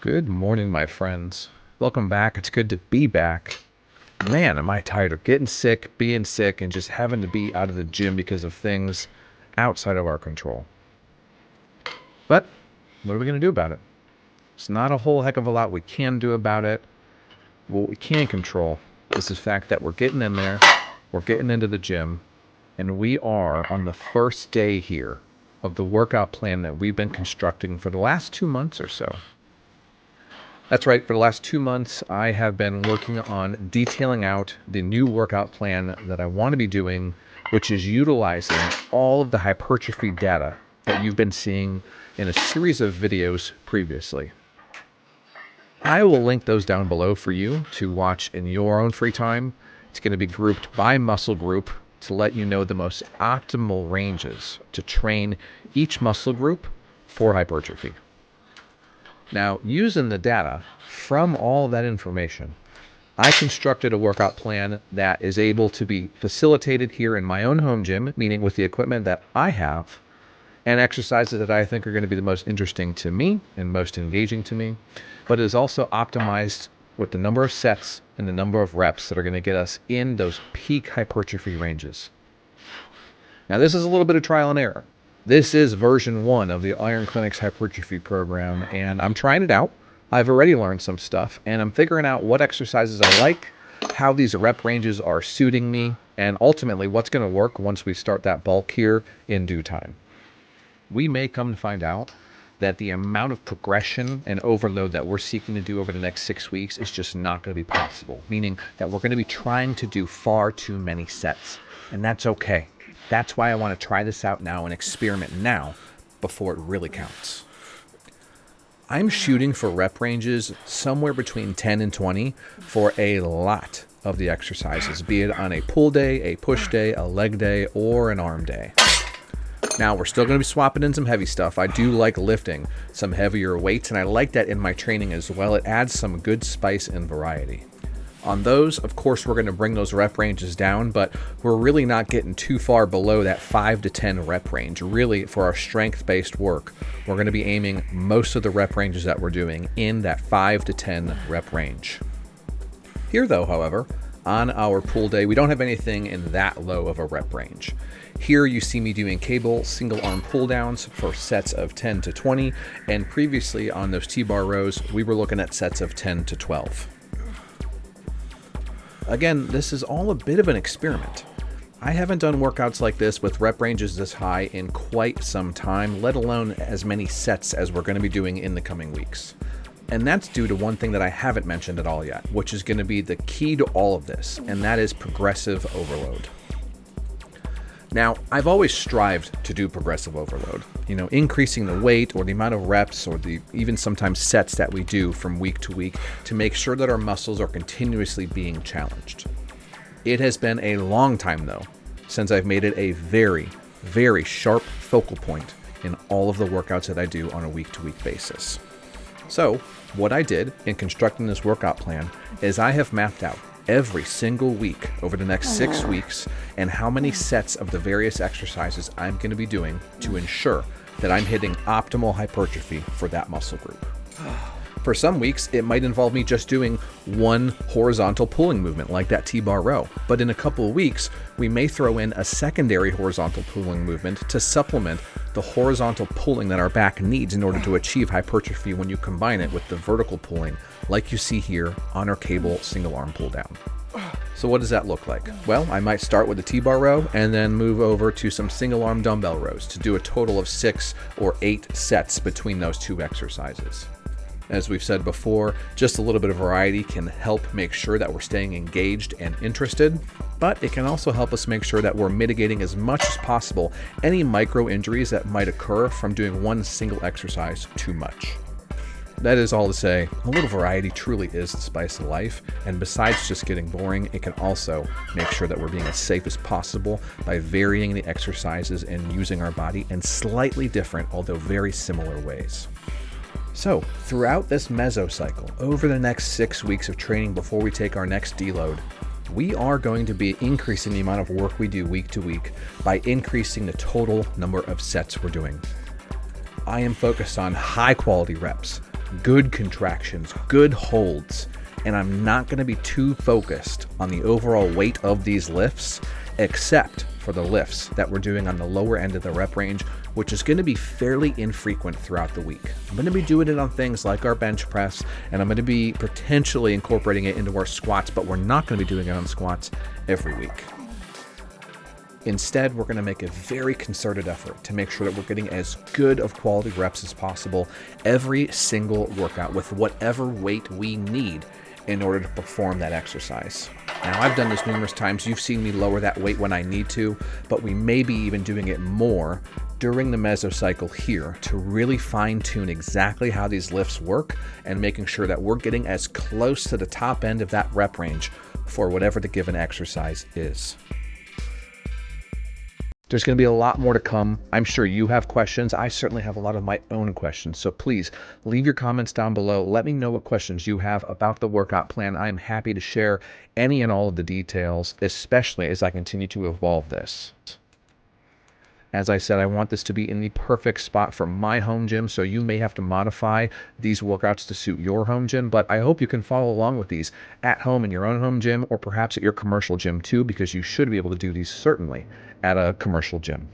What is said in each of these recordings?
Good morning, my friends. Welcome back. It's good to be back. Man, am I tired of getting sick, being sick, and just having to be out of the gym because of things outside of our control. But what are we going to do about it? It's not a whole heck of a lot we can do about it. What we can control is the fact that we're getting in there, we're getting into the gym, and we are on the first day here of the workout plan that we've been constructing for the last 2 months or so. That's right, for the last 2 months, I have been working on detailing out the new workout plan that I want to be doing, which is utilizing all of the hypertrophy data that you've been seeing in a series of videos previously. I will link those down below for you to watch in your own free time. It's going to be grouped by muscle group to let you know the most optimal ranges to train each muscle group for hypertrophy. Now, using the data from all that information, I constructed a workout plan that is able to be facilitated here in my own home gym, meaning with the equipment that I have, and exercises that I think are going to be the most interesting to me and most engaging to me, but is also optimized with the number of sets and the number of reps that are going to get us in those peak hypertrophy ranges. Now, this is a little bit of trial and error. This is version 1 of the Iron Clinics hypertrophy program, and I'm trying it out. I've already learned some stuff, and I'm figuring out what exercises I like, how these rep ranges are suiting me, and ultimately what's going to work once we start that bulk here in due time. We may come to find out that the amount of progression and overload that we're seeking to do over the next 6 weeks is just not going to be possible, meaning that we're going to be trying to do far too many sets, and that's okay. That's why I want to try this out now and experiment now before it really counts. I'm shooting for rep ranges somewhere between 10 and 20 for a lot of the exercises, be it on a pull day, a push day, a leg day, or an arm day. Now, we're still going to be swapping in some heavy stuff. I do like lifting some heavier weights, and I like that in my training as well. It adds some good spice and variety. On those, of course, we're going to bring those rep ranges down, but we're really not getting too far below that 5 to 10 rep range. Really, for our strength-based work, we're going to be aiming most of the rep ranges that we're doing in that 5 to 10 rep range. Here, though, however, on our pull day, we don't have anything in that low of a rep range. Here you see me doing cable single arm pull downs for sets of 10 to 20, and previously on those T-bar rows, we were looking at sets of 10 to 12. Again, this is all a bit of an experiment. I haven't done workouts like this with rep ranges this high in quite some time, let alone as many sets as we're going to be doing in the coming weeks. And that's due to one thing that I haven't mentioned at all yet, which is going to be the key to all of this, and that is progressive overload. Now, I've always strived to do progressive overload, increasing the weight or the amount of reps or the even sometimes sets that we do from week to week to make sure that our muscles are continuously being challenged. It has been a long time, though, since I've made it a very, very sharp focal point in all of the workouts that I do on a week-to-week basis. So, what I did in constructing this workout plan is I have mapped out every single week over the next 6 weeks and how many sets of the various exercises I'm going to be doing to ensure that I'm hitting optimal hypertrophy for that muscle group. For some weeks, it might involve me just doing one horizontal pulling movement like that T-bar row. But in a couple of weeks, we may throw in a secondary horizontal pulling movement to supplement the horizontal pulling that our back needs in order to achieve hypertrophy when you combine it with the vertical pulling like you see here on our cable single arm pull down. So what does that look like? Well, I might start with a T-bar row and then move over to some single arm dumbbell rows to do a total of 6 or 8 sets between those two exercises. As we've said before, just a little bit of variety can help make sure that we're staying engaged and interested, but it can also help us make sure that we're mitigating as much as possible any micro injuries that might occur from doing one single exercise too much. That is all to say, a little variety truly is the spice of life, and besides just getting boring, it can also make sure that we're being as safe as possible by varying the exercises and using our body in slightly different, although very similar ways. So, throughout this mesocycle, over the next 6 weeks of training before we take our next deload, we are going to be increasing the amount of work we do week to week by increasing the total number of sets we're doing. I am focused on high quality reps, good contractions, good holds, and I'm not going to be too focused on the overall weight of these lifts, except for the lifts that we're doing on the lower end of the rep range, which is going to be fairly infrequent throughout the week. I'm going to be doing it on things like our bench press, and I'm going to be potentially incorporating it into our squats, but we're not going to be doing it on squats every week. Instead, we're going to make a very concerted effort to make sure that we're getting as good of quality reps as possible every single workout with whatever weight we need in order to perform that exercise. Now, I've done this numerous times. You've seen me lower that weight when I need to, but we may be even doing it more during the mesocycle here to really fine-tune exactly how these lifts work and making sure that we're getting as close to the top end of that rep range for whatever the given exercise is. There's going to be a lot more to come. I'm sure you have questions. I certainly have a lot of my own questions. So please leave your comments down below. Let me know what questions you have about the workout plan. I'm happy to share any and all of the details, especially as I continue to evolve this. As I said, I want this to be in the perfect spot for my home gym, so you may have to modify these workouts to suit your home gym, but I hope you can follow along with these at home in your own home gym, or perhaps at your commercial gym too, because you should be able to do these certainly at a commercial gym.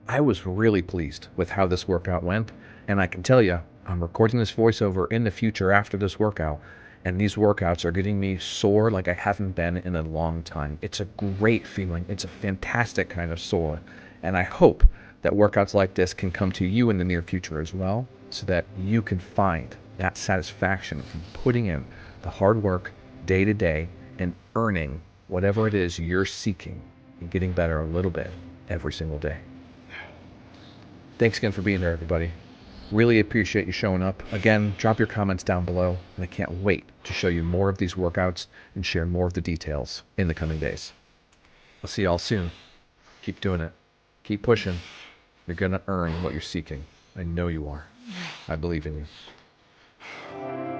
I was really pleased with how this workout went, and I can tell you, I'm recording this voiceover in the future after this workout, and these workouts are getting me sore like I haven't been in a long time. It's a great feeling. It's a fantastic kind of sore. And I hope that workouts like this can come to you in the near future as well, so that you can find that satisfaction from putting in the hard work day to day and earning whatever it is you're seeking and getting better a little bit every single day. Thanks again for being there, everybody. Really appreciate you showing up. Again, drop your comments down below, and I can't wait to show you more of these workouts and share more of the details in the coming days. I'll see y'all soon. Keep doing it. Keep pushing. You're going to earn what you're seeking. I know you are. I believe in you.